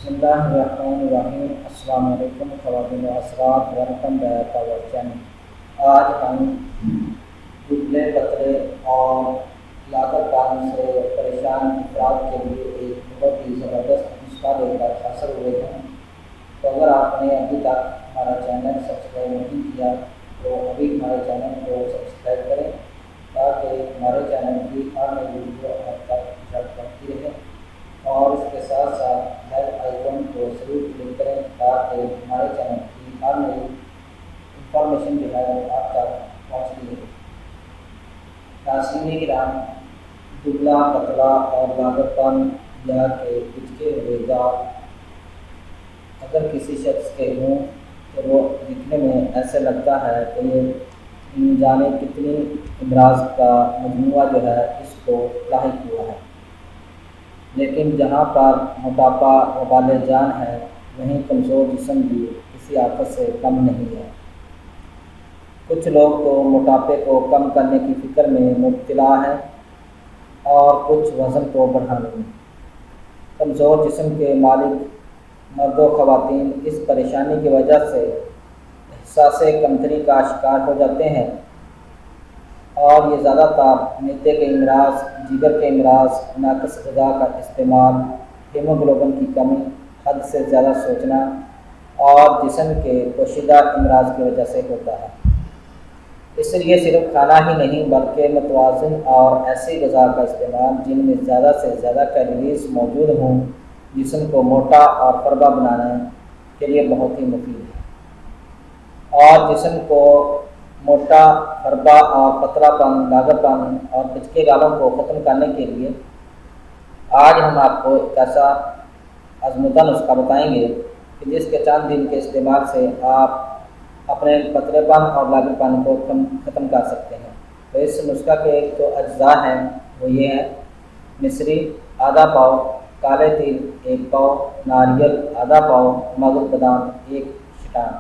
بسم اللہ الرحمن الرحیم۔ السلام علیکم خواتین و حضرات، ویلکم بیک آور چینل۔ آج ہم دبلے پتلے اور لاگت پانی سے پریشان افراد کے لیے ایک بہت ہی زبردست نسخہ لے کر حاصل ہوئے ہیں۔ تو اگر آپ نے ابھی تک ہمارا چینل سبسکرائب نہیں کیا تو ابھی ہمارے چینل کو سبسکرائب کریں تاکہ ہمارے چینل کی ہر نئی ویڈیو آپ تک پہنچ پڑتی رہے، اور اس کے ساتھ ساتھ بیل آئیکن کو ضرور کلک کریں تاکہ ہمارے چینل کی ہر نئی انفارمیشن جو ہے آپ تک پہنچتی رہے۔ ناظرین کرام، دبلا پتلا اور لاگت پن یا کہ پچکے ہوئے دانت اگر کسی شخص کے ہوں تو وہ دکھنے میں ایسے لگتا ہے کہ یہ جانے کتنی امراض کا مجموعہ جو ہے اس کو لاحق ہوا ہے، لیکن جہاں پر موٹاپا وبال جان ہے وہیں کمزور جسم بھی کسی آفت سے کم نہیں ہے۔ کچھ لوگ تو موٹاپے کو کم کرنے کی فکر میں مبتلا ہیں اور کچھ وزن کو بڑھانے میں۔ کمزور جسم کے مالک مرد و خواتین اس پریشانی کی وجہ سے احساس کمتری کا شکار ہو جاتے ہیں، اور یہ زیادہ تر معدے کے امراض، جگر کے امراض، ناقص غذا کا استعمال، ہیموگلوبن کی کمی، حد سے زیادہ سوچنا اور جسم کے پوشیدہ امراض کی وجہ سے ہوتا ہے۔ اس لیے صرف کھانا ہی نہیں بلکہ متوازن اور ایسی غذا کا استعمال جن میں زیادہ سے زیادہ کیلوریز موجود ہوں جسم کو موٹا اور فربا بنانے کے لیے بہت ہی مفید ہے۔ اور جسم کو موٹا، فربا اور پتلا پن، لاگت پن اور پچکے گالوں کو ختم کرنے کے لیے آج ہم آپ کو ایک ایسا آزمودہ نسخہ بتائیں گے کہ جس کے چند دن کے استعمال سے آپ اپنے پتلے پن اور لاگت پن کو ختم کر سکتے ہیں۔ تو اس نسخہ کے ایک جو اجزاء ہیں وہ یہ ہیں: مصری آدھا پاؤ، کالے تل 1 پاؤ، ناریل آدھا پاؤ، مغز بادام 1 شٹان۔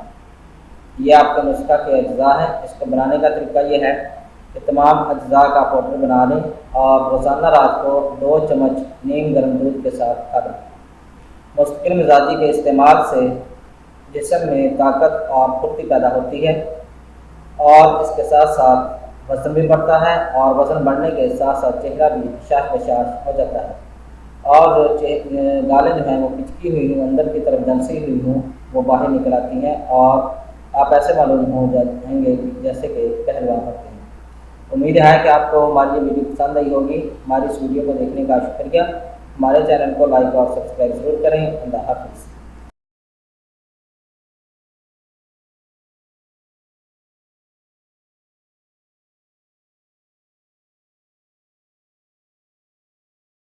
یہ آپ کے نسخہ کے اجزاء ہیں۔ اس کو بنانے کا طریقہ یہ ہے کہ تمام اجزاء کا پاؤڈر بنا لیں اور روزانہ رات کو 2 چمچ نیم گرم دودھ کے ساتھ کھا لیں۔ مستقل مزاجی کے استعمال سے جسم میں طاقت اور پھرتی پیدا ہوتی ہے، اور اس کے ساتھ ساتھ وزن بھی بڑھتا ہے، اور وزن بڑھنے کے ساتھ ساتھ چہرہ بھی شاش بشاش ہو جاتا ہے، اور جو گالیں جو ہیں وہ پچکی ہوئی ہوں، اندر کی طرف جنسی ہوئی ہوں، وہ باہر نکل آتی ہیں اور آپ ایسے معلوم ہو جائیں گے جیسے کہ پہلوان ہوتے ہیں۔ امید ہے کہ آپ کو ہماری یہ ویڈیو پسند آئی ہوگی۔ ہماری اس ویڈیو کو دیکھنے کا شکریہ۔ ہمارے چینل کو لائک اور سبسکرائب ضرور کریں۔ اللہ حافظ۔